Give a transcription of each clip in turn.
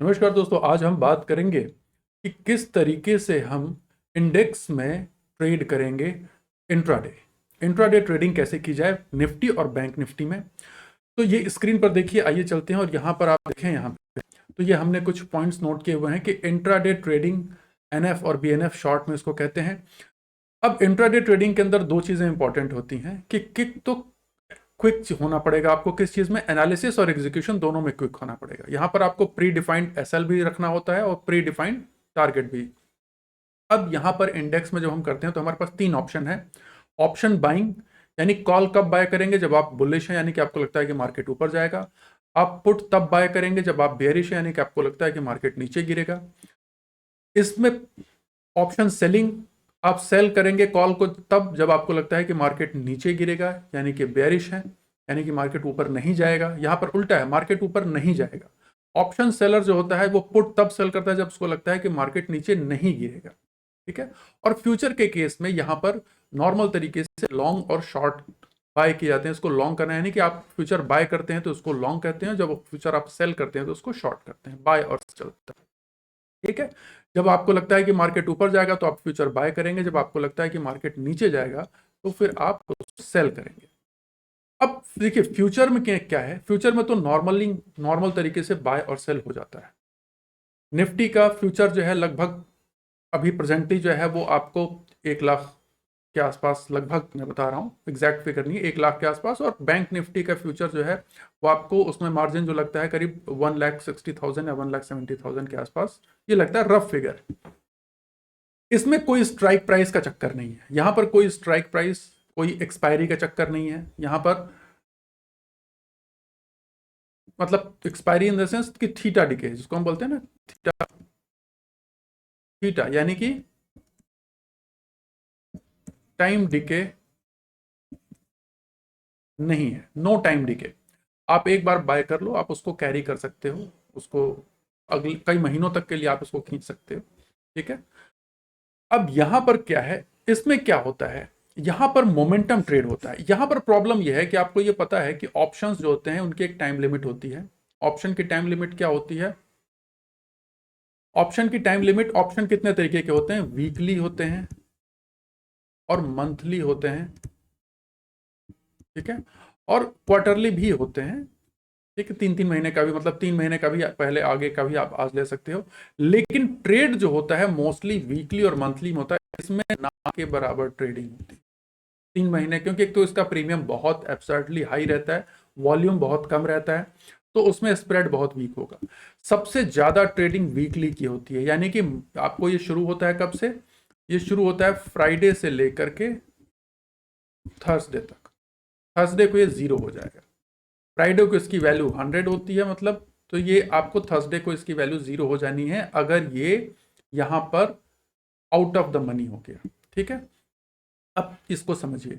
नमस्कार दोस्तों, आज हम बात करेंगे कि किस तरीके से हम इंडेक्स में ट्रेड करेंगे। इंट्राडे इंट्राडे ट्रेडिंग कैसे की जाए निफ्टी और बैंक निफ्टी में। तो ये स्क्रीन पर देखिए, आइए चलते हैं और यहाँ पर आप देखें, यहाँ पे तो ये हमने कुछ पॉइंट्स नोट किए हुए हैं कि इंट्राडे ट्रेडिंग एनएफ और बीएनएफ शॉर्ट में इसको कहते हैं। अब इंट्राडे ट्रेडिंग के अंदर दो चीजें इंपॉर्टेंट होती हैं कि किक तो क्विक होना पड़ेगा आपको, किस चीज में, एनालिसिस और एग्जीक्यूशन दोनों में क्विक होना पड़ेगा। यहां पर आपको प्री डिफाइंड एसएल भी रखना होता है और प्री डिफाइंड टारगेट भी। अब यहां पर इंडेक्स में जब हम करते हैं तो हमारे पास तीन ऑप्शन है। ऑप्शन बाइंग, यानी कॉल कब बाय करेंगे, जब आप बुलिश हैं यानी कि आपको लगता है कि मार्केट ऊपर जाएगा। आप पुट तब बाय करेंगे जब आप बेयरिश हैं यानी कि आपको लगता है कि मार्केट नीचे गिरेगा। इसमें ऑप्शन सेलिंग, आप सेल करेंगे कॉल को तब जब आपको लगता है कि मार्केट नीचे गिरेगा यानी कि बेयरिश है, यानी कि मार्केट ऊपर नहीं जाएगा। यहां पर उल्टा है, मार्केट ऊपर नहीं जाएगा। ऑप्शन सेलर जो होता है वो पुट तब सेल करता है जब उसको लगता है कि मार्केट नीचे नहीं गिरेगा। ठीक है। और फ्यूचर के केस में यहां पर नॉर्मल तरीके से लॉन्ग और शॉर्ट बाय किए जाते हैं। इसको लॉन्ग करना है यानी कि आप फ्यूचर बाय करते हैं तो उसको लॉन्ग कहते हैं, जब फ्यूचर आप सेल करते हैं तो उसको शॉर्ट करते हैं, बाय और चलता है। ठीक है। जब आपको लगता है कि मार्केट ऊपर जाएगा तो आप फ्यूचर बाय करेंगे, जब आपको लगता है कि मार्केट नीचे जाएगा तो फिर आप उसको सेल करेंगे। अब देखिए फ्यूचर में क्या है, फ्यूचर में तो नॉर्मल तरीके से बाय और सेल हो जाता है। निफ्टी का फ्यूचर जो है लगभग अभी प्रेजेंटली जो है वो आपको 1 लाख के आसपास, लगभग मैं बता रहा हूँ, एग्जैक्ट फिगर नहीं है, 1 लाख के आसपास। और बैंक निफ्टी का फ्यूचर जो है वो आपको उसमें मार्जिन जो लगता है करीब 1,60,000 या 1,70,000 के आसपास, ये लगता है रफ फिगर। इसमें कोई स्ट्राइक प्राइस का चक्कर नहीं है, यहां पर कोई स्ट्राइक प्राइस, कोई एक्सपायरी का चक्कर नहीं है यहां पर। मतलब एक्सपायरी इन द सेंस कि थीटा डिके जिसको हम बोलते हैं ना, थीटा, थीटा यानी कि टाइम डिके नहीं है, नो टाइम डिके। आप एक बार बाय कर लो, आप उसको कैरी कर सकते हो, उसको अगले कई महीनों तक के लिए आप उसको खींच सकते हो। ठीक है। अब यहां पर क्या है, इसमें क्या होता है, यहां पर मोमेंटम ट्रेड होता है। यहां पर प्रॉब्लम यह है कि आपको यह पता है कि ऑप्शंस जो होते हैं उनकी एक टाइम लिमिट होती है। ऑप्शन की टाइम लिमिट क्या होती है, ऑप्शन की टाइम लिमिट, ऑप्शन कितने तरीके के होते हैं, वीकली होते हैं और मंथली होते हैं। ठीक है। और क्वार्टरली भी होते हैं। ठीक है, 3-3 महीने का भी, मतलब 3 महीने का भी, पहले आगे का भी आप आज ले सकते हो। लेकिन ट्रेड जो होता है मोस्टली वीकली और मंथली में होता है। इसमें ना के बराबर ट्रेडिंग होती है 3 महीने, क्योंकि एक तो इसका प्रीमियम बहुत एब्सर्डली हाई रहता है, वॉल्यूम बहुत कम रहता है, तो उसमें स्प्रेड बहुत वीक होगा। सबसे ज्यादा ट्रेडिंग वीकली की होती है, यानी कि आपको ये शुरू होता है कब से, ये शुरू होता है फ्राइडे से लेकर के थर्सडे तक। थर्सडे को ये 0 हो जाएगा, फ्राइडे को इसकी वैल्यू 100 होती है, मतलब तो ये आपको थर्सडे को इसकी वैल्यू 0 हो जानी है अगर ये यहां पर आउट ऑफ द मनी हो गया। ठीक है। अब इसको समझिए,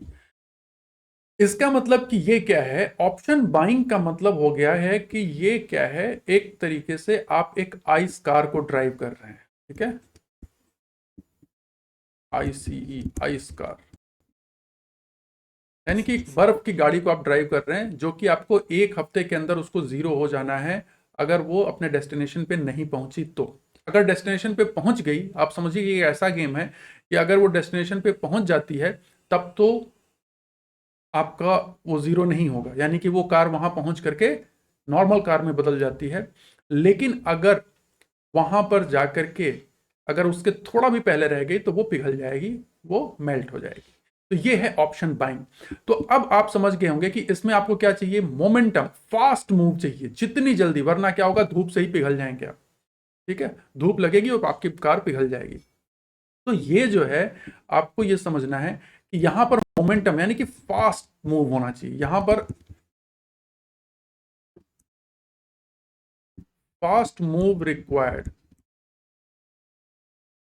इसका मतलब कि ये क्या है, ऑप्शन बाइंग का मतलब हो गया है कि ये क्या है, एक तरीके से आप एक आइस कार को ड्राइव कर रहे हैं। ठीक है, आईसीई, आइस कार, यानी कि एक बर्फ की गाड़ी को आप ड्राइव कर रहे हैं जो कि आपको 1 हफ्ते के अंदर उसको 0 हो जाना है अगर वो अपने डेस्टिनेशन पे नहीं पहुंची तो। अगर डेस्टिनेशन पे पहुंच गई, आप समझिए ये ऐसा गेम है कि अगर वो डेस्टिनेशन पे पहुंच जाती है तब तो आपका वो 0 नहीं होगा, यानी कि वो कार वहां पहुंच करके नॉर्मल कार में बदल जाती है। लेकिन अगर वहां पर जाकर के अगर उसके थोड़ा भी पहले रह गई तो वो पिघल जाएगी, वो मेल्ट हो जाएगी। तो ये है ऑप्शन बाइंग। तो अब आप समझ गए होंगे कि इसमें आपको क्या चाहिए, मोमेंटम, फास्ट मूव चाहिए जितनी जल्दी, वरना क्या होगा, धूप से ही पिघल जाएंगे आप। ठीक है, धूप लगेगी और आपकी कार पिघल जाएगी। तो ये जो है, आपको ये समझना है कि यहां पर मोमेंटम यानी कि फास्ट मूव होना चाहिए। यहां पर फास्ट मूव रिक्वायर्ड,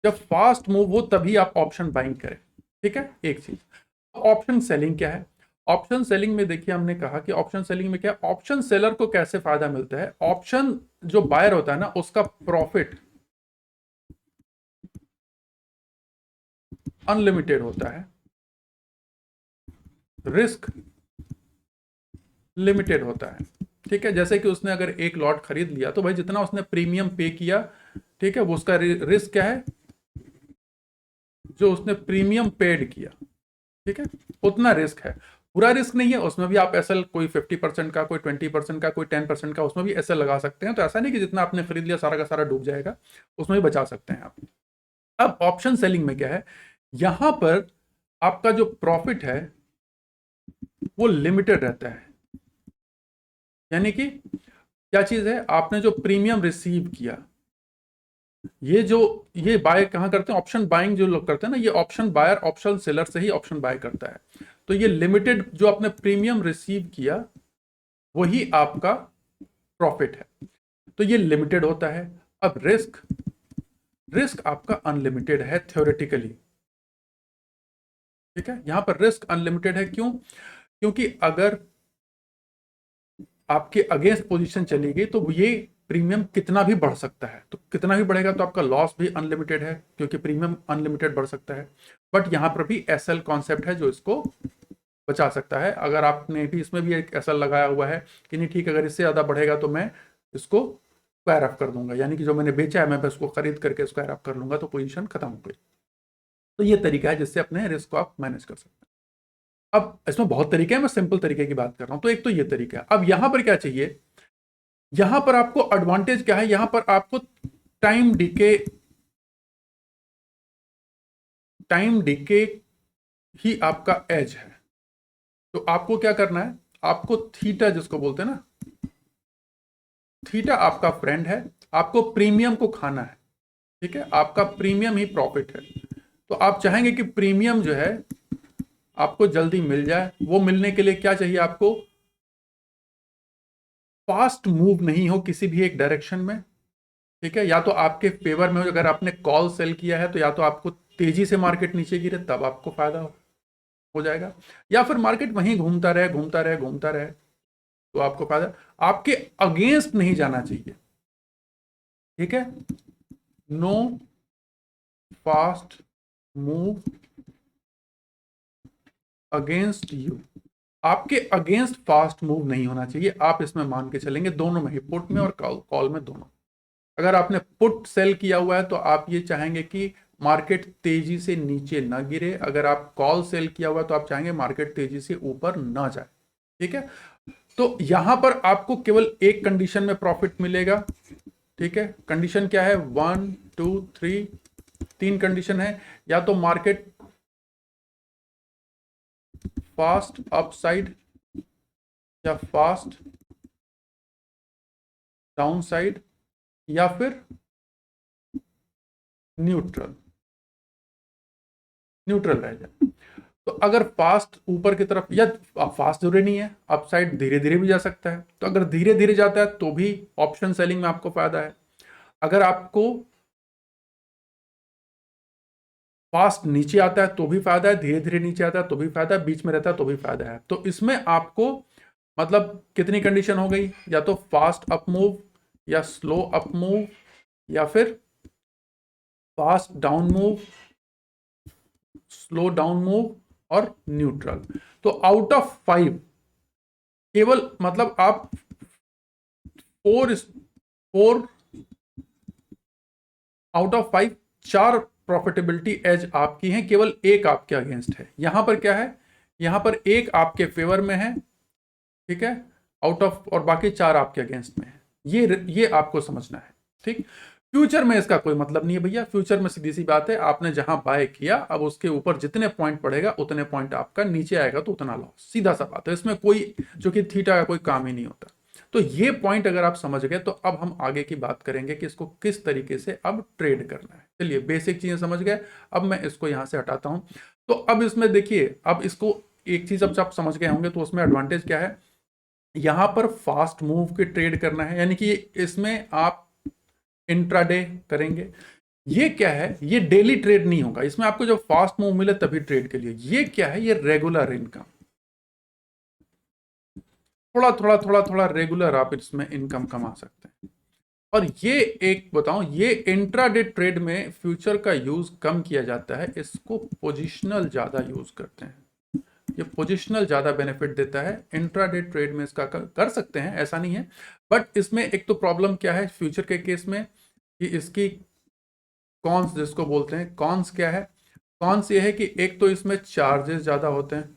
जब फास्ट मूव हो तभी आप ऑप्शन बाइंग करें। ठीक है, एक चीज। ऑप्शन सेलिंग क्या है, ऑप्शन सेलिंग में देखिए हमने कहा कि ऑप्शन सेलिंग में क्या, ऑप्शन सेलर को कैसे फायदा मिलता है, ऑप्शन जो बायर होता है ना उसका प्रॉफिट अनलिमिटेड होता है, रिस्क लिमिटेड होता है। ठीक है, जैसे कि उसने अगर एक लॉट खरीद लिया तो भाई जितना उसने प्रीमियम पे किया, ठीक है, वो उसका रिस्क क्या है, जो उसने प्रीमियम पेड किया, ठीक है, उतना रिस्क है। पूरा रिस्क नहीं है, उसमें भी आप एसएल कोई 50% का, कोई 20% का, कोई 10% का, उसमें भी एसएल लगा सकते हैं। तो ऐसा नहीं कि जितना आपने खरीद लिया सारा का सारा डूब जाएगा, उसमें भी बचा सकते हैं आप। अब ऑप्शन सेलिंग में क्या है, यहां पर आपका जो प्रॉफिट है वो लिमिटेड रहता है। यानी कि क्या चीज है, आपने जो प्रीमियम रिसीव किया, ये बाय कहां करते हैं, ऑप्शन बाइंग जो लोग करते हैं ना, ये ऑप्शन बायर ऑप्शन सेलर से ही ऑप्शन बाय करता है। तो ये लिमिटेड जो आपने प्रीमियम रिसीव किया वही आपका प्रॉफिट है, तो ये लिमिटेड होता है। अब रिस्क, रिस्क आपका अनलिमिटेड है थ्योरेटिकली, ठीक है, यहां पर रिस्क अनलिमिटेड है। क्यों? क्योंकि अगर आपके अगेंस्ट पोजीशन चली गई तो ये प्रीमियम कितना भी बढ़ सकता है, तो कितना भी बढ़ेगा तो आपका लॉस भी अनलिमिटेड है, क्योंकि प्रीमियम अनलिमिटेड बढ़ सकता है। बट यहां पर भी एसएल कॉन्सेप्ट है जो इसको बचा सकता है। अगर आपने भी इसमें भी एक एसएल लगाया हुआ है कि नहीं ठीक, अगर इससे ज्यादा बढ़ेगा तो मैं इसको स्क्वायर ऑफ कर दूंगा, यानी कि जो मैंने बेचा है मैं उसको खरीद करके स्क्वायर ऑफ कर लूंगा, तो पोजीशन खत्म हो गई। तो ये तरीका है जिससे अपने रिस्क को आप मैनेज कर सकते हैं। अब इसमें बहुत तरीके हैं, मैं सिंपल तरीके की बात कर रहा हूं। तो एक तो ये तरीका है। अब यहां पर क्या चाहिए, यहां पर आपको एडवांटेज क्या है, यहां पर आपको टाइम डीके, टाइम डीके ही आपका एज है। तो आपको क्या करना है, आपको थीटा जिसको बोलते हैं ना, थीटा आपका फ्रेंड है, आपको प्रीमियम को खाना है, ठीक है, आपका प्रीमियम ही प्रॉफिट है। तो आप चाहेंगे कि प्रीमियम जो है आपको जल्दी मिल जाए। वो मिलने के लिए क्या चाहिए आपको, फास्ट मूव नहीं हो किसी भी एक डायरेक्शन में, ठीक है, या तो आपके फेवर में हो, अगर आपने कॉल सेल किया है तो या तो आपको तेजी से मार्केट नीचे गिरे तब आपको फायदा हो जाएगा, या फिर मार्केट वहीं घूमता रहे घूमता रहे घूमता रहे तो आपको फायदा। आपके अगेंस्ट नहीं जाना चाहिए, ठीक है, no fast move against you, आपके अगेंस्ट फास्ट मूव नहीं होना चाहिए। आप इसमें मान के चलेंगे दोनों में ही, पुट में और कॉल में, दोनों। अगर आपने पुट सेल किया हुआ है तो आप ये चाहेंगे कि मार्केट तेजी से नीचे ना गिरे, अगर आप कॉल सेल किया हुआ है तो आप चाहेंगे मार्केट तेजी से ऊपर ना जाए, ठीक है। तो यहां पर आपको केवल एक कंडीशन में प्रॉफिट मिलेगा, ठीक है, कंडीशन क्या है, 1 2 3, 3 कंडीशन है। या तो मार्केट फास्ट अपसाइड या फास्ट डाउनसाइड या फिर न्यूट्रल, न्यूट्रल रह जाए। तो अगर फास्ट ऊपर की तरफ, या फास्ट जरूरी नहीं है, अपसाइड धीरे धीरे भी जा सकता है, तो अगर धीरे धीरे जाता है तो भी ऑप्शन सेलिंग में आपको फायदा है। अगर आपको फास्ट नीचे आता है तो भी फायदा है, धीरे धीरे नीचे आता है तो भी फायदा है, बीच में रहता है तो भी फायदा है। तो इसमें आपको मतलब कितनी कंडीशन हो गई, या तो फास्ट अप मूव या स्लो अप मूव या फिर fast down move, slow down move और न्यूट्रल। तो आउट ऑफ 5 केवल मतलब आप 4 आउट ऑफ 5 4 प्रॉफिटेबिलिटी एज आपकी हैं, केवल एक आपके अगेंस्ट है। यहां पर क्या है, यहां पर एक आपके फेवर में है, ठीक है, आउट ऑफ, और बाकी 4 आपके अगेंस्ट में है। ये आपको समझना है, ठीक। फ्यूचर में इसका कोई मतलब नहीं है भैया, फ्यूचर में सीधी सी बात है, आपने जहां बाय किया अब उसके ऊपर जितने पॉइंट पड़ेगा उतने पॉइंट आपका, नीचे आएगा तो उतना लॉस, सीधा सा बात है। इसमें कोई जो कि थीटा का कोई काम ही नहीं होता। तो ये पॉइंट अगर आप समझ गए तो अब हम आगे की बात करेंगे कि इसको किस तरीके से अब ट्रेड करना है। चलिए बेसिक चीजें समझ गए, अब मैं इसको यहां से हटाता हूं। तो अब इसमें देखिए, अब इसको एक चीज अब आप समझ गए होंगे, तो उसमें एडवांटेज क्या है, यहां पर फास्ट मूव के ट्रेड करना है, यानी कि इसमें आप इंट्राडे करेंगे। ये क्या है, ये डेली ट्रेड नहीं होगा, इसमें आपको जब फास्ट मूव मिले तभी ट्रेड के लिए। ये क्या है, ये रेगुलर इनकम, थोड़ा थोड़ा थोड़ा थोड़ा रेगुलर आप इसमें इनकम कमा सकते हैं। और ये एक बताऊं, ये इंट्राडे ट्रेड में फ्यूचर का यूज कम किया जाता है, इसको पोजिशनल ज्यादा यूज करते हैं। ये पोजिशनल ज़्यादा बेनिफिट देता है। इंट्राडे ट्रेड में इसका कर सकते हैं, ऐसा नहीं है, बट इसमें एक तो प्रॉब्लम क्या है फ्यूचर के केस में कि इसकी कॉन्स जिसको बोलते हैं, कॉन्स क्या है? कॉन्स ये है कि एक तो इसमें चार्जेस ज़्यादा होते हैं,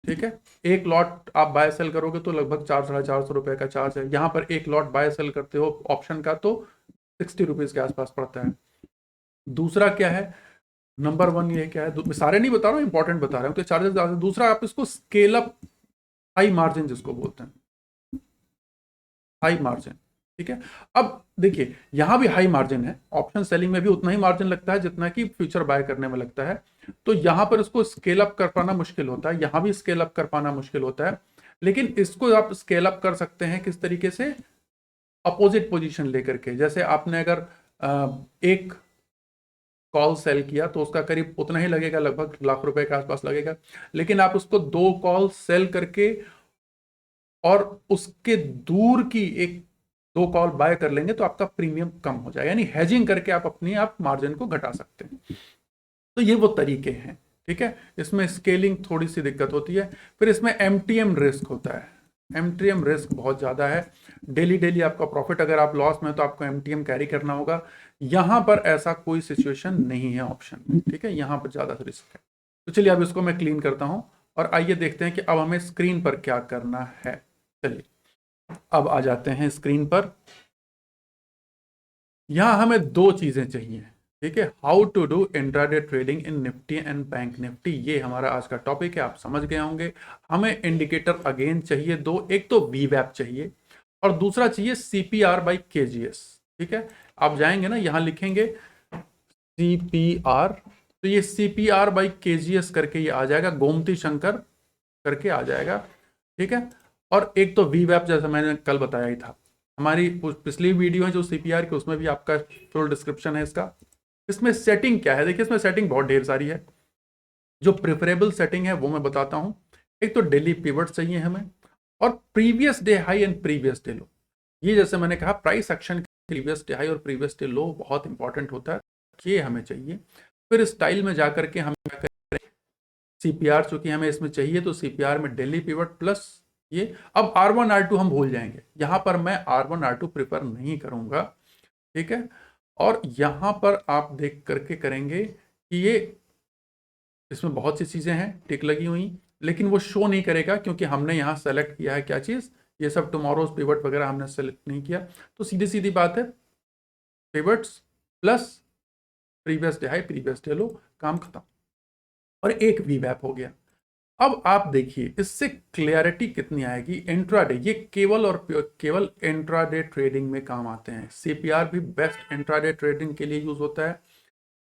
ठीक है। एक लॉट आप बाय सेल करोगे तो लगभग 400-450 रुपए का चार्ज है। यहाँ पर एक लॉट बाय सेल करते हो ऑप्शन का तो 60 रुपीज के आसपास पड़ता है। दूसरा क्या है, नंबर वन ये क्या है, सारे नहीं बता रहा हूँ, इंपॉर्टेंट बता रहा हूँ, तो चार्जेस ज्यादा। दूसरा आप इसको स्केल अप हाई मार्जिन जिसको बोलते हैं, हाई मार्जिन, ठीक है। अब देखिए यहां भी हाई मार्जिन है, ऑप्शन सेलिंग में भी उतना ही मार्जिन लगता है जितना कि फ्यूचर बाय करने में लगता है। तो यहां पर इसको स्केल अप कर पाना मुश्किल होता है, यहां भी स्केल अप कर पाना मुश्किल होता है। लेकिन इसको आप स्केल अप कर सकते हैं किस तरीके से, अपोजिट पोजीशन लेकर के। जैसे आपने अगर एक कॉल सेल किया तो उसका करीब उतना ही लगेगा, लगभग लाख रुपए के आसपास लगेगा। लेकिन आप उसको 2 कॉल सेल करके और उसके दूर की एक 2 कॉल बाय कर लेंगे तो आपका प्रीमियम कम हो जाएगा, यानी हेजिंग करके आप अपनी आप मार्जिन को घटा सकते हैं। तो ये वो तरीके हैं, ठीक है। इसमें स्केलिंग थोड़ी सी दिक्कत होती है। फिर इसमें एमटीएम रिस्क होता है, एमटीएम रिस्क बहुत ज़्यादा है। डेली डेली आपका प्रॉफिट, अगर आप लॉस में तो आपको एमटीएम कैरी करना होगा। यहां पर ऐसा कोई सिचुएशन नहीं है ऑप्शन में, ठीक है, यहां पर ज़्यादा रिस्क है। तो चलिए अब इसको मैं क्लीन करता हूं और आइए देखते हैं कि अब हमें स्क्रीन पर क्या करना है। चलिए अब आ जाते हैं स्क्रीन पर। यहां हमें दो चीजें चाहिए, ठीक है। How to do intraday trading in Nifty and bank Nifty, ये हमारा आज का टॉपिक है, आप समझ गए होंगे। हमें इंडिकेटर अगेन चाहिए दो, एक तो वीवैप चाहिए और दूसरा चाहिए सीपीआर बाई केजीएस, ठीक है। आप जाएंगे ना, यहां लिखेंगे सीपीआर, तो ये सीपीआर बाई केजीएस करके ये आ जाएगा, गोमती शंकर करके आ जाएगा, ठीक है। और एक तो वीवैप, जैसा मैंने कल बताया ही था, हमारी पिछली वीडियो है जो सीपीआर की, उसमें भी आपका फुल डिस्क्रिप्शन है इसका। इसमें सेटिंग क्या है, देखिए इसमें सेटिंग बहुत ढेर सारी है। जो प्रिफरेबल सेटिंग है वो मैं बताता हूं। एक तो डेली पिवट चाहिए हमें, और previous day high and previous day लो। ये जैसे मैंने कहा price action previous day high और प्रीवियस डे लो बहुत इंपॉर्टेंट होता है, ये हमें चाहिए। फिर स्टाइल में जाकर के हम क्या करें, सीपीआर चूंकि हमें इसमें चाहिए तो सीपीआर में डेली पिवट प्लस ये। अब R1 R2 हम भूल जाएंगे, यहां पर मैं R1 R2 प्रिफर नहीं करूंगा, ठीक है। और यहां पर आप देख करके करेंगे कि ये, इसमें बहुत सी चीजें हैं टिक लगी हुई, लेकिन वो शो नहीं करेगा क्योंकि हमने यहां सेलेक्ट किया है क्या चीज, ये सब टुमारोज पिवट वगैरह हमने सेलेक्ट नहीं किया। तो सीधी सीधी बात है, pivots plus previous day high previous day लो, काम खत्म। और एक वीवैप हो गया। अब आप देखिए इससे क्लियरिटी कितनी आएगी। इंट्राडे ये केवल और केवल इंट्राडे ट्रेडिंग में काम आते हैं। सीपीआर भी बेस्ट इंट्राडे ट्रेडिंग के लिए यूज होता है,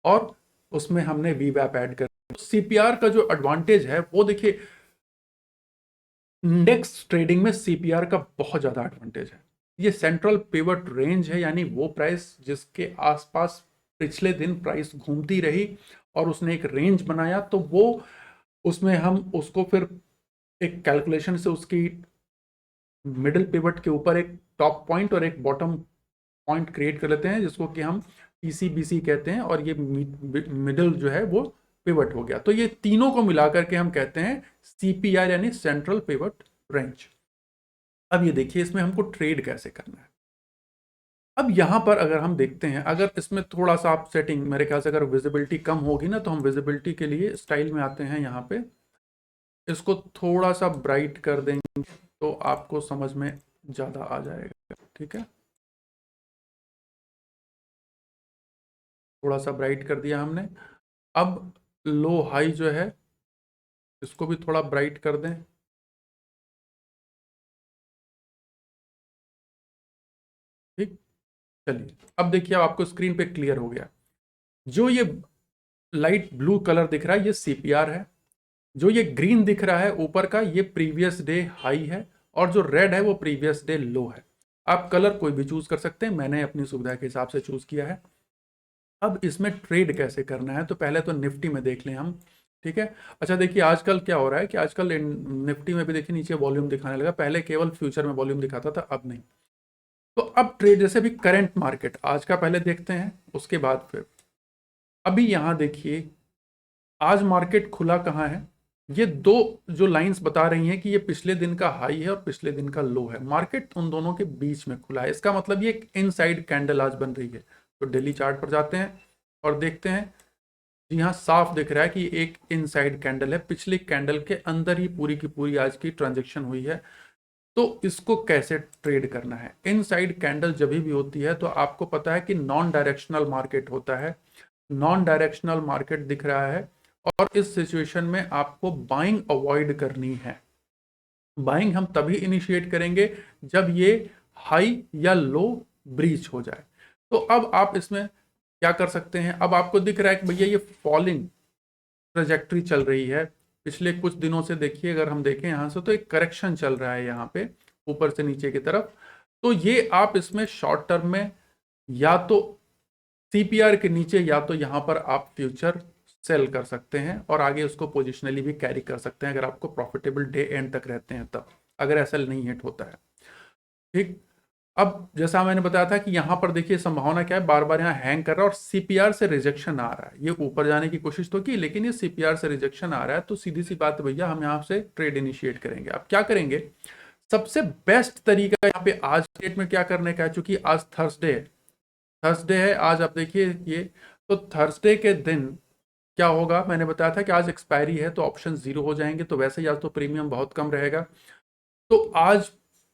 और उसमें हमने वीवैप ऐड कर। सीपीआर का जो एडवांटेज है वो देखिए, इंडेक्स ट्रेडिंग में सीपीआर का बहुत ज्यादा एडवांटेज है। ये सेंट्रल पिवट रेंज है, यानी वो प्राइस जिसके आसपास पिछले दिन प्राइस घूमती रही और उसने एक रेंज बनाया, तो वो उसमें हम उसको फिर एक कैलकुलेशन से उसकी मिडिल पिवट के ऊपर एक टॉप पॉइंट और एक बॉटम पॉइंट क्रिएट कर लेते हैं, जिसको कि हम पीसीबीसी कहते हैं, और ये मिडिल जो है वो पिवट हो गया। तो ये तीनों को मिलाकर के हम कहते हैं सीपीआर, यानी सेंट्रल पिवट रेंज। अब ये देखिए इसमें हमको ट्रेड कैसे करना है। अब यहां पर अगर हम देखते हैं, अगर इसमें थोड़ा सा आप सेटिंग, मेरे ख्याल से अगर विजिबिलिटी कम होगी ना, तो हम विजिबिलिटी के लिए स्टाइल में आते हैं, यहाँ पे इसको थोड़ा सा ब्राइट कर देंगे तो आपको समझ में ज्यादा आ जाएगा, ठीक है। थोड़ा सा ब्राइट कर दिया हमने। अब लो हाई जो है इसको भी थोड़ा ब्राइट कर दें, ठीक। चलिए अब देखिए, अब आपको स्क्रीन पे क्लियर हो गया। जो ये लाइट ब्लू कलर दिख रहा है ये सीपीआर है, जो ये ग्रीन दिख रहा है ऊपर का ये प्रीवियस डे हाई है, और जो रेड है वो प्रीवियस डे लो है। आप कलर कोई भी चूज कर सकते हैं, मैंने अपनी सुविधा के हिसाब से चूज किया है। अब इसमें ट्रेड कैसे करना है, तो पहले तो निफ्टी में देख लें हम, ठीक है। अच्छा देखिए आजकल क्या हो रहा है कि आजकल निफ्टी में भी देखिए नीचे वॉल्यूम दिखाने लगा, पहले केवल फ्यूचर में वॉल्यूम दिखाता था, अब नहीं। तो अब ट्रेड जैसे भी करंट मार्केट आज का पहले देखते हैं, उसके बाद फिर अभी यहां देखिए आज मार्केट खुला कहाँ है? ये दो जो लाइंस बता रही हैं कि ये पिछले दिन का हाई है और पिछले दिन का लो है, मार्केट उन दोनों के बीच में खुला है। इसका मतलब ये एक इनसाइड कैंडल आज बन रही है। तो डेली चार्ट पर जाते हैं और देखते हैं, जी हाँ, साफ दिख रहा है कि एक इनसाइड कैंडल है, पिछले कैंडल के अंदर ही पूरी की पूरी आज की ट्रांजेक्शन हुई है। तो इसको कैसे ट्रेड करना है? इनसाइड कैंडल जब भी होती है तो आपको पता है कि नॉन डायरेक्शनल मार्केट होता है, नॉन डायरेक्शनल मार्केट दिख रहा है, और इस सिचुएशन में आपको बाइंग अवॉइड करनी है। बाइंग हम तभी इनिशिएट करेंगे जब ये हाई या लो ब्रीच हो जाए। तो अब आप इसमें क्या कर सकते हैं? अब आपको दिख रहा है कि भैया ये फॉलिंग ट्रेजेक्ट्री चल रही है पिछले कुछ दिनों से। देखिए, अगर हम देखें यहां से तो एक करेक्शन चल रहा है यहाँ पे ऊपर से नीचे की तरफ। तो ये आप इसमें शॉर्ट टर्म में या तो सीपीआर के नीचे या तो यहां पर आप फ्यूचर सेल कर सकते हैं और आगे उसको पोजिशनली भी कैरी कर सकते हैं, अगर आपको प्रॉफिटेबल डे एंड तक रहते हैं तब, अगर ऐसा नहीं हिट होता है। ठीक। अब जैसा मैंने बताया था कि यहां पर देखिए संभावना क्या है, बार बार यहां हैंग कर रहा है और सीपीआर से रिजेक्शन आ रहा है। ये ऊपर जाने की कोशिश तो की, लेकिन ये सीपीआर से रिजेक्शन आ रहा है। तो सीधी सी बात है भैया, हम यहां से ट्रेड इनिशिएट करेंगे। आप क्या करेंगे? सबसे बेस्ट तरीका यहाँ पे आज डेट में क्या करने का है, चूंकि आज थर्सडे है आज, आप देखिए ये। तो थर्सडे के दिन क्या होगा, मैंने बताया था कि आज एक्सपायरी है तो ऑप्शन 0 हो जाएंगे। तो वैसे ही आज तो प्रीमियम बहुत कम रहेगा, तो आज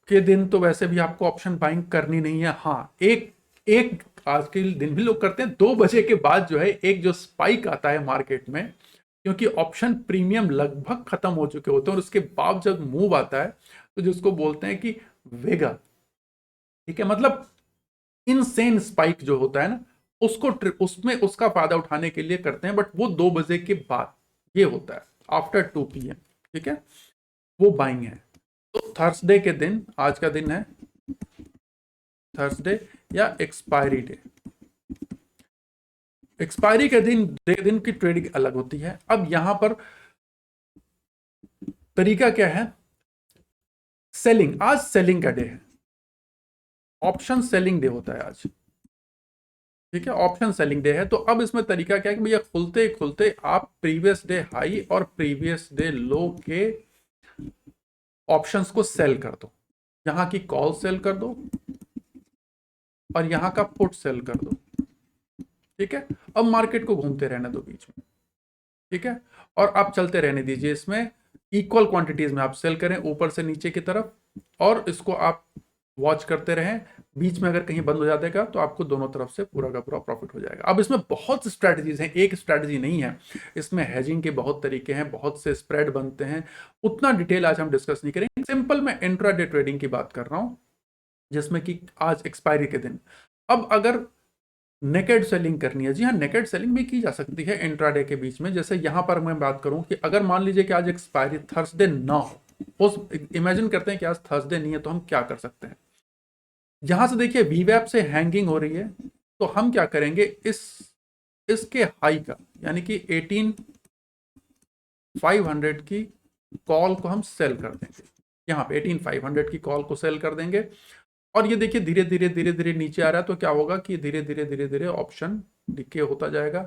के दिन तो वैसे भी आपको ऑप्शन बाइंग करनी नहीं है। हाँ, एक एक आज के दिन भी लोग करते हैं, 2 बजे के बाद जो है एक जो स्पाइक आता है मार्केट में, क्योंकि ऑप्शन प्रीमियम लगभग खत्म हो चुके होते हैं और उसके बाद जब मूव आता है तो जिसको बोलते हैं कि वेगा, ठीक है, मतलब इनसेन स्पाइक जो होता है ना, उसको उसमें उसका फायदा उठाने के लिए करते हैं। बट वो 2 बजे के बाद ये होता है, आफ्टर 2 PM, ठीक है, वो बाइंग है। तो थर्सडे के दिन, आज का दिन है थर्सडे या एक्सपायरी डे, एक्सपायरी के दिन की ट्रेडिंग अलग होती है। अब यहां पर तरीका क्या है? सेलिंग, आज सेलिंग का डे है, ऑप्शन सेलिंग डे होता है आज, ठीक है, ऑप्शन सेलिंग डे है। तो अब इसमें तरीका क्या है कि भैया खुलते खुलते आप प्रीवियस डे हाई और प्रीवियस डे लो के ऑप्शंस को सेल कर दो। यहां की कॉल सेल कर दो और यहां का पुट सेल कर दो, ठीक है। अब मार्केट को घूमते रहने दो बीच में, ठीक है, और आप चलते रहने दीजिए। इसमें इक्वल क्वांटिटीज में आप सेल करें ऊपर से नीचे की तरफ, और इसको आप वॉच करते रहें। बीच में अगर कहीं बंद हो जाएगा तो आपको दोनों तरफ से पूरा का पूरा प्रॉफिट हो जाएगा। अब इसमें बहुत स्ट्रैटेजीज हैं, एक स्ट्रैटेजी नहीं है, इसमें हेजिंग के बहुत तरीके हैं, बहुत से स्प्रेड बनते हैं। उतना डिटेल आज हम डिस्कस नहीं करेंगे। सिंपल मैं इंट्राडे ट्रेडिंग की बात कर रहा हूं, जिसमें कि आज एक्सपायरी के दिन। अब अगर नेकेड सेलिंग करनी है, जी हाँ, नेकेड सेलिंग भी की जा सकती है इंट्राडे के बीच में। जैसे यहां पर मैं बात करूं कि अगर मान लीजिए कि आज एक्सपायरी थर्सडे ना हो, उस इमेजिन करते हैं कि आज थर्सडे नहीं है, तो हम क्या कर सकते हैं? यहां से देखिए वीवैप से हैंगिंग हो रही है, तो हम क्या करेंगे, इसके हाई का यानी कि 18,500 की कॉल को हम सेल कर देंगे। यहां पे 18,500 की कॉल को सेल कर देंगे। और ये देखिए धीरे धीरे नीचे आ रहा है, तो क्या होगा कि धीरे धीरे ऑप्शन डिके होता जाएगा,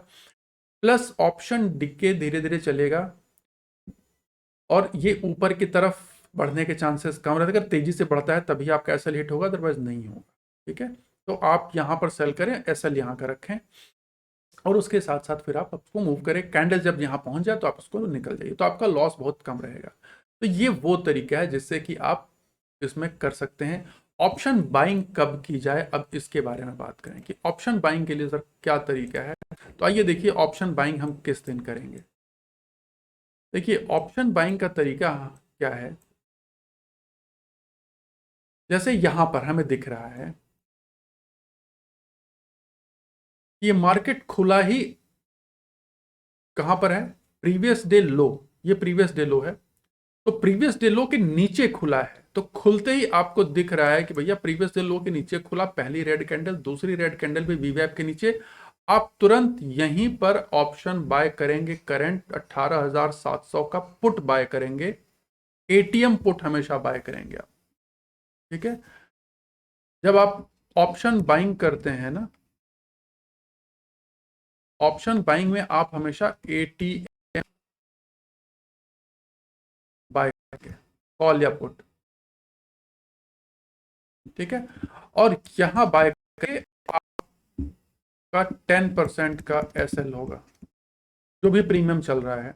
प्लस ऑप्शन डिके धीरे धीरे चलेगा और ये ऊपर की तरफ बढ़ने के चांसेस कम रहते हैं। अगर तेजी से बढ़ता है तभी आपका एसएल हिट होगा, अदरवाइज नहीं होगा, ठीक है। तो आप यहां पर सेल करें, एसएल यहां का रखें, और उसके साथ साथ फिर आप उसको मूव करें। कैंडल जब यहां पहुंच जाए तो आप उसको निकल जाइए, तो आपका लॉस बहुत कम रहेगा। तो ये वो तरीका है जिससे कि आप इसमें कर सकते हैं। ऑप्शन बाइंग कब की जाए, अब इसके बारे में बात करें कि ऑप्शन बाइंग के लिए सर क्या तरीका है। तो आइए देखिए ऑप्शन बाइंग हम किस दिन करेंगे। देखिए ऑप्शन बाइंग का तरीका क्या है, जैसे यहां पर हमें दिख रहा है ये मार्केट खुला ही कहां पर है, प्रीवियस डे लो, ये प्रीवियस डे लो है। तो प्रीवियस डे लो के नीचे खुला है, तो खुलते ही आपको दिख रहा है कि भैया प्रीवियस डे लो के नीचे खुला, पहली रेड कैंडल, दूसरी रेड कैंडल भी वीवैप के नीचे। आप तुरंत यहीं पर ऑप्शन बाय करेंगे, करंट 18,700 का पुट बाय करेंगे, एटीएम पुट हमेशा बाय करेंगे आप, ठीक है। जब आप ऑप्शन बाइंग करते हैं ना, ऑप्शन बाइंग में आप हमेशा एटीएम कॉल या पुट, ठीक है। और यहां बाय करके आपका 10% का एसएल होगा, जो भी प्रीमियम चल रहा है,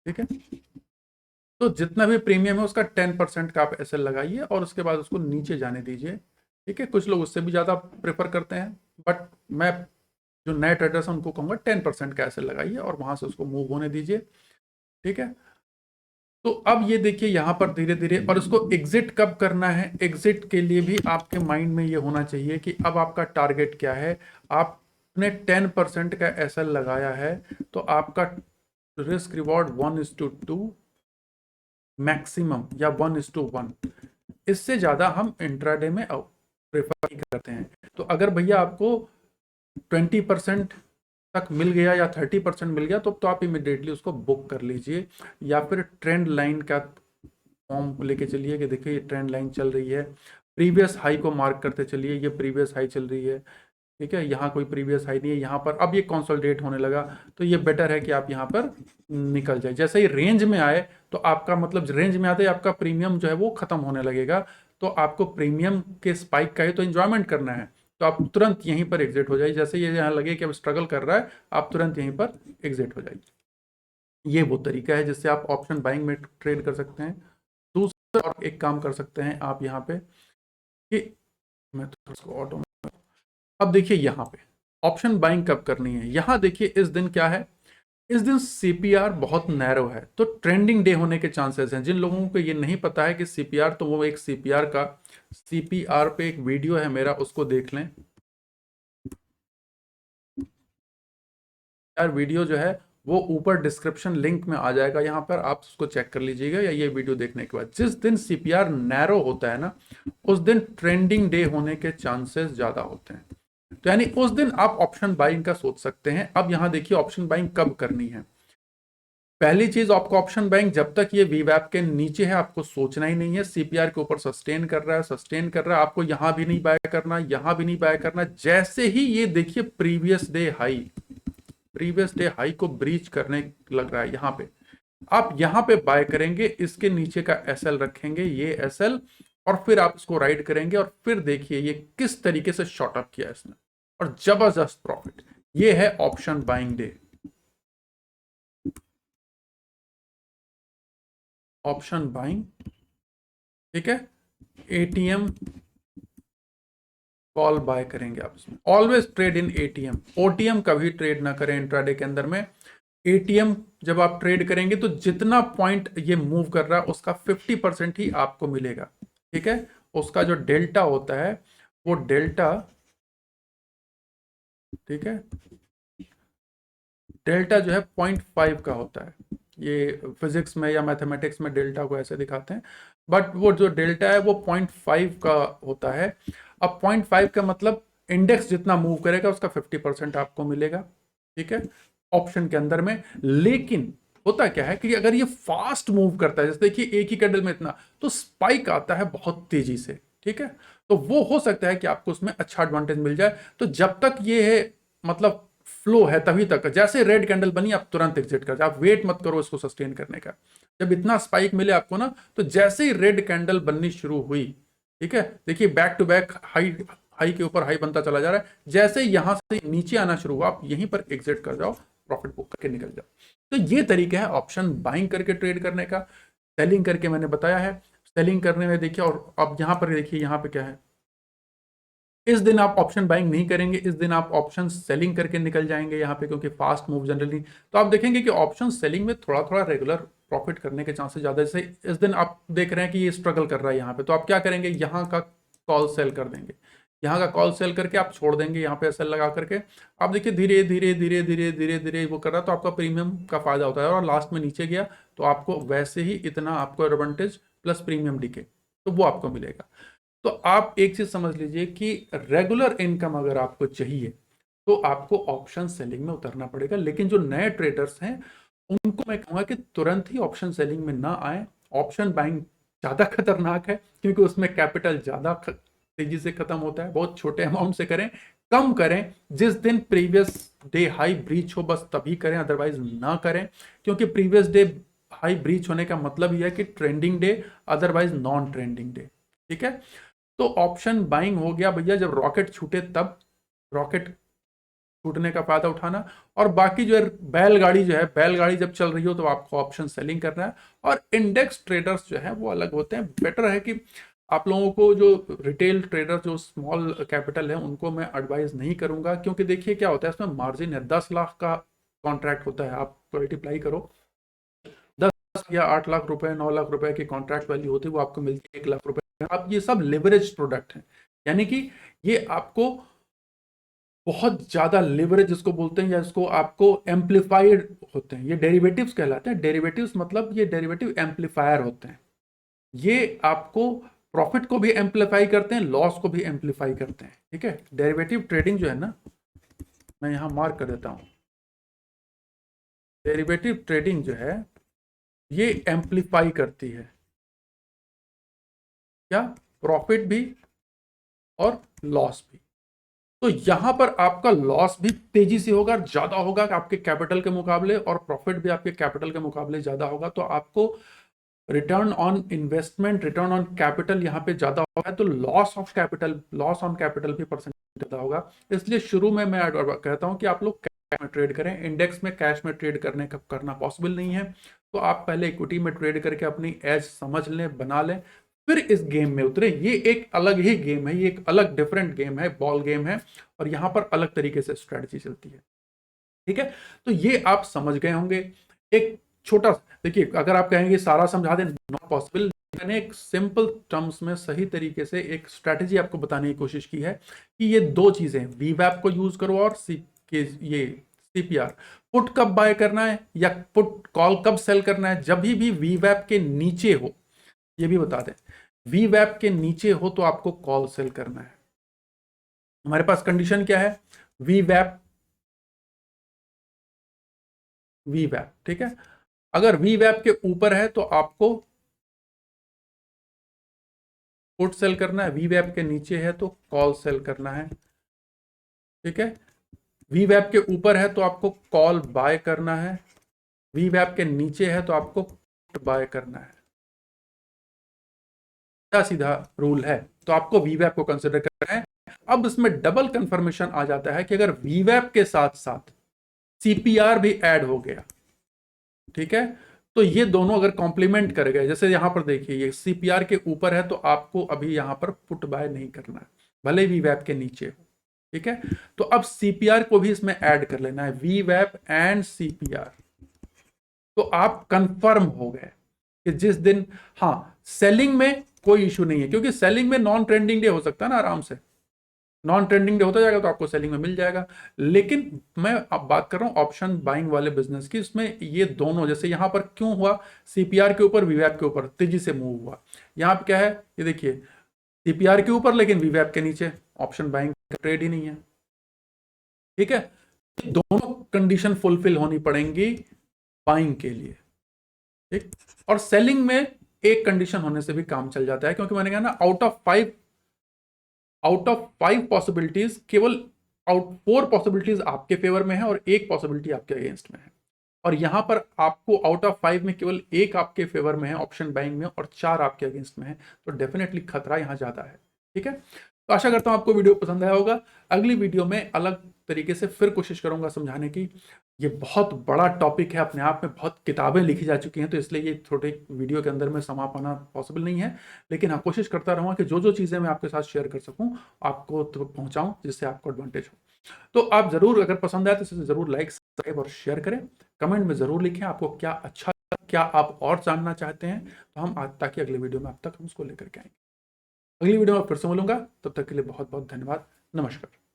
ठीक है। तो जितना भी प्रीमियम है उसका 10% का आप एसएल लगाइए और उसके बाद उसको नीचे जाने दीजिए, ठीक है। कुछ लोग उससे भी ज्यादा प्रेफर करते हैं, बट मैं जो नए ट्रेडर्स हैं उनको कहूंगा 10% का एसएल लगाइए और वहां से उसको मूव होने दीजिए, ठीक है। तो अब ये देखिए यहां पर धीरे धीरे, और इसको एग्जिट कब करना है, एग्जिट के लिए भी आपके माइंड में ये होना चाहिए कि अब आपका टारगेट क्या है। आपने 10% का एसएल लगाया है तो आपका रिस्क रिवॉर्ड 1:2 मैक्सिमम या 1:1, इससे ज्यादा हम इंट्राडे में प्रेफर नहीं करते हैं। तो अगर भैया आपको 20% तक मिल गया या 30% मिल गया तो आप इमिडिएटली उसको बुक कर लीजिए, या फिर ट्रेंड लाइन का फॉर्म लेके चलिए कि देखिए ये ट्रेंड लाइन चल रही है, प्रीवियस हाई को मार्क करते चलिए, ये प्रीवियस हाई चल रही है, ठीक है। यहाँ कोई प्रीवियस हाई नहीं है, यहाँ पर अब ये कंसोलिडेट होने लगा, तो ये बेटर है कि आप यहाँ पर निकल जाए। जैसे ही रेंज में आए तो आपका मतलब रेंज में आते ही आपका प्रीमियम जो है वो खत्म होने लगेगा, तो आपको प्रीमियम के स्पाइक का ही तो एंजॉयमेंट करना है, तो आप तुरंत यहीं पर एग्जिट हो जाइए। जैसे ये यहाँ लगे कि अब स्ट्रगल कर रहा है, आप तुरंत यहीं पर एग्जिट हो जाइए। ये वो तरीका है जिससे आप ऑप्शन बाइंग में ट्रेड कर सकते हैं। दूसरा और एक काम कर सकते हैं आप यहाँ पे कि मैं थोड़ा सा ऑटो में, अब देखिए यहाँ पे ऑप्शन बाइंग कब करनी है। यहाँ देखिए इस दिन क्या है, इस दिन सीपीआर बहुत नैरो है, तो ट्रेंडिंग डे होने के चांसेस हैं। जिन लोगों को ये नहीं पता है कि सीपीआर, तो वो एक सीपीआर पे एक वीडियो है मेरा, उसको देख लें यार। वीडियो जो है वो ऊपर डिस्क्रिप्शन लिंक में आ जाएगा, यहाँ पर आप उसको चेक कर लीजिएगा, या ये वीडियो देखने के बाद। जिस दिन सीपीआर नैरो होता है ना, उस दिन ट्रेंडिंग डे होने के चांसेस ज्यादा होते हैं, तो यानी उस दिन आप ऑप्शन बाइंग का सोच सकते हैं। अब यहां देखिए ऑप्शन बाइंग कब करनी है। पहली चीज, आपको ऑप्शन बाइंग जब तक ये वीवैप के नीचे है आपको सोचना ही नहीं है। सीपीआर के ऊपर सस्टेन कर रहा है, सस्टेन कर रहा है, आपको यहां भी नहीं बाय करना, यहां भी नहीं बाय करना। जैसे ही ये देखिए प्रीवियस डे हाई को ब्रीच करने लग रहा है यहां पे, आप यहां पे बाय करेंगे, इसके नीचे का एसएल रखेंगे, ये एसएल, और फिर आप इसको राइड करेंगे, और फिर देखिए ये किस तरीके से शॉर्ट अप किया इसने और जबरदस्त प्रॉफिट। ये है option buying day, option buying, ठीक है। एटीएम कॉल बाय करेंगे आप इसमें। Always trade in ATM, OTM कभी ट्रेड ना करें इंट्राडे के अंदर में। एटीएम जब आप ट्रेड करेंगे तो जितना पॉइंट ये मूव कर रहा है उसका 50% ही आपको मिलेगा, ठीक है। उसका जो डेल्टा होता है वो डेल्टा, ठीक है, डेल्टा जो है 0.5 का होता है। ये फिजिक्स में या मैथमेटिक्स में डेल्टा को ऐसे दिखाते हैं, बट वो जो डेल्टा है वो 0.5 का होता है। अब 0.5 का मतलब इंडेक्स जितना मूव करेगा उसका 50% आपको मिलेगा, ठीक है, ऑप्शन के अंदर में। लेकिन होता क्या है कि अगर ये फास्ट मूव करता है, जैसे देखिए एक ही कैंडल में इतना, तो स्पाइक आता है बहुत तेजी से, ठीक है। तो वो हो सकता है कि आपको उसमें अच्छा एडवांटेज मिल जाए। तो जब तक ये है मतलब फ्लो है तभी तक, जैसे रेड कैंडल बनी आप तुरंत एग्जिट कर जाओ, आप वेट मत करो इसको सस्टेन करने का। जब इतना स्पाइक मिले आपको ना, तो जैसे ही रेड कैंडल बननी शुरू हुई, ठीक है, देखिए back to back high, high के ऊपर हाई बनता चला जा रहा है, जैसे यहां से नीचे आना शुरू हुआ आप यहीं पर एग्जिट कर जाओ, प्रॉफिट बुक करके निकल जाओ। तो ये तरीका है ऑप्शन बाइंग करके ट्रेड करने का। सेलिंग करके मैंने बताया है, सेलिंग करने में देखिए, और अब यहां पर देखिए यहां पे क्या है, इस दिन आप ऑप्शन बाइंग नहीं करेंगे, इस दिन आप ऑप्शन सेलिंग करके निकल जाएंगे यहाँ पे, क्योंकि फास्ट मूव जनरली, तो आप देखेंगे कि ऑप्शन सेलिंग में थोड़ा थोड़ा रेगुलर प्रॉफिट करने के चांसेस ज्यादा। जैसे इस दिन आप देख रहे हैं कि ये स्ट्रगल कर रहा है यहाँ पे, तो आप क्या करेंगे, यहाँ का कॉल सेल कर देंगे, यहाँ का कॉल सेल करके आप छोड़ देंगे, यहाँ पे एसएल लगा करके आप देखिए धीरे धीरे धीरे धीरे धीरे धीरे वो कर रहा है, तो आपका प्रीमियम का फायदा होता है। और लास्ट में नीचे गया तो आपको वैसे ही इतना आपको एडवांटेज प्लस प्रीमियम डीके, तो वो आपको मिलेगा। तो आप एक चीज समझ लीजिए कि रेगुलर इनकम अगर आपको चाहिए तो आपको ऑप्शन सेलिंग में उतरना पड़ेगा। लेकिन जो नए ट्रेडर्स हैं उनको मैं कहूंगा कि तुरंत ही ऑप्शन सेलिंग में ना आए। ऑप्शन बाइंग ज्यादा खतरनाक है, क्योंकि उसमें कैपिटल ज्यादा तेजी से खत्म होता है। बहुत छोटे अमाउंट से करें, कम करें, जिस दिन प्रीवियस डे हाई ब्रीच हो बस तभी करें, अदरवाइज ना करें, क्योंकि प्रीवियस डे हाई ब्रीच होने का मतलब ही है कि trending day, otherwise non trending day. ठीक है, तो ऑप्शन बाइंग हो गया भैया, जब रॉकेट छूटे तब रॉकेट छूटने का फायदा उठाना, और बाकी जो है बैलगाड़ी जो है, बैलगाड़ी जब चल रही हो तो आपको ऑप्शन सेलिंग करना है। और इंडेक्स ट्रेडर्स जो है वो अलग होते हैं। बेटर है कि आप लोगों को जो रिटेल ट्रेडर जो स्मॉल कैपिटल है उनको मैं एडवाइस नहीं करूंगा, क्योंकि देखिए क्या होता है इसमें मार्जिन है, 10 लाख का कॉन्ट्रैक्ट होता है, आप मल्टीप्लाई करो 10 या 8 लाख रुपए, 9 लाख रुपए की कॉन्ट्रैक्ट वैल्यू होती है, वो आपको मिलती है 1 लाख रुपए। आप ये सब लिवरेज प्रोडक्ट है, यानी कि ये आपको बहुत ज्यादा लिवरेज जिसको बोलते हैं, या इसको आपको एम्पलीफाइड होते हैं, ये डेरिवेटिव्स कहलाते हैं। डेरिवेटिव्स मतलब ये डेरिवेटिव एम्पलीफायर होते हैं, ये आपको प्रॉफिट को भी एम्पलीफाई करते हैं, लॉस को भी एम्पलीफाई करते हैं। ठीक है, डेरिवेटिव ट्रेडिंग जो है ना, मैं यहां मार्क कर देता हूं, डेरिवेटिव ट्रेडिंग जो है ये एम्पलीफाई करती है क्या, प्रॉफिट भी और लॉस भी। तो यहां पर आपका लॉस भी तेजी से होगा, ज्यादा होगा आपके कैपिटल के मुकाबले, और प्रॉफिट भी आपके कैपिटल के मुकाबले ज्यादा होगा। तो आपको return on investment, return on capital यहाँ पे ज्यादा होगा, तो loss of capital, loss on capital भी परसेंट ज्यादा होगा। इसलिए शुरू में मैं कहता हूं कि आप लोग कैश में ट्रेड करें। इंडेक्स में कैश में ट्रेड करना पॉसिबल नहीं है, तो आप पहले इक्विटी में ट्रेड करके अपनी एज समझ लें, बना लें, फिर इस गेम में उतरे। ये एक अलग ही गेम है, ये एक अलग डिफरेंट गेम है, बॉल गेम है, और यहां पर अलग तरीके से स्ट्रेटजी चलती है। ठीक है, तो ये आप समझ गए होंगे। एक छोटा, देखिए अगर आप कहेंगे सारा समझा दें, नॉट पॉसिबल। मैंने एक सिंपल टर्म्स में सही तरीके से एक स्ट्रेटजी आपको बताने की कोशिश की है कि ये दो चीजें, वीवैप को यूज करो और ये सीपीआर, पुट कब बाय करना है या पुट कॉल कब सेल करना है। जब भी वीवैप के नीचे हो, ये भी बता दें, वीवैप के नीचे हो तो आपको कॉल सेल करना है। हमारे पास कंडीशन क्या है, वीवैप, वीवैप, ठीक है। अगर वीवैप के ऊपर है तो आपको पुट सेल करना है, वीवैप के नीचे है तो कॉल सेल करना है। ठीक है, वीवैप के ऊपर है तो आपको कॉल बाय करना है, वीवैप के नीचे है तो आपको पुट बाय करना है। सीधा सीधा रूल है, तो आपको वीवैप को कंसिडर करना है। अब इसमें डबल कंफर्मेशन आ जाता है कि अगर वीवैप के साथ साथ सीपीआर भी ऐड हो गया, ठीक है, तो ये दोनों अगर कॉम्प्लीमेंट कर गए, जैसे यहां पर देखिए ये सीपीआर के ऊपर है तो आपको अभी यहां पर पुट बाय नहीं करना है, भले वीवैप के नीचे हो। ठीक है, तो अब सीपीआर को भी इसमें ऐड कर लेना है, वीवैप एंड सीपीआर। तो आप कंफर्म हो गए कि जिस दिन, हाँ सेलिंग में कोई इशू नहीं है, क्योंकि सेलिंग में नॉन ट्रेंडिंग डे हो सकता है ना आराम से, नॉन ट्रेंडिंग डे होता जाएगा तो आपको सेलिंग में मिल जाएगा। लेकिन मैं अब बात कर रहा हूं ऑप्शन बाइंग वाले बिजनेस की, इसमें ये दोनों, जैसे यहां पर क्यों हुआ, सीपीआर के ऊपर वीवैप के ऊपर तेजी से मूव हुआ। यहां पर क्या है, ये देखिए सीपीआर के ऊपर लेकिन वीवैप के नीचे, ऑप्शन बाइंग का ट्रेड ही नहीं है। ठीक है, दोनों कंडीशन फुलफिल होनी पड़ेंगी बाइंग के लिए। ठीक, और सेलिंग में एक कंडीशन होने से भी काम चल जाता है, क्योंकि मैंने कहा ना आउट ऑफ 5 पॉसिबिलिटीज केवल 4 पॉसिबिलिटीज आपके फेवर में है और एक पॉसिबिलिटी आपके अगेंस्ट में है। और यहां पर आपको आउट ऑफ 5 में केवल एक आपके फेवर में है ऑप्शन बाइंग में, और 4 आपके अगेंस्ट में है, तो डेफिनेटली खतरा यहां ज्यादा है। ठीक है, तो आशा करता हूं आपको वीडियो पसंद आया होगा। अगली वीडियो में अलग तरीके से फिर कोशिश करूंगा समझाने की। ये बहुत बड़ा टॉपिक है, अपने आप में बहुत किताबें लिखी जा चुकी हैं, तो इसलिए ये छोटे वीडियो के अंदर में समा पाना पॉसिबल नहीं है। लेकिन हाँ, कोशिश करता रहूंगा कि जो जो चीज़ें मैं आपके साथ शेयर कर सकूं आपको तो पहुंचाऊं, जिससे आपको एडवांटेज हो। तो आप जरूर, अगर पसंद आए तो इसे जरूर लाइक, सब्सक्राइब और शेयर करें। कमेंट में जरूर लिखें आपको क्या अच्छा, क्या आप और जानना चाहते हैं, तो हम आज, ताकि अगले वीडियो में आप तक हम उसको लेकर के आएंगे। अगली वीडियो में फिर से मिलूंगा, तब तक के लिए बहुत बहुत धन्यवाद। नमस्कार।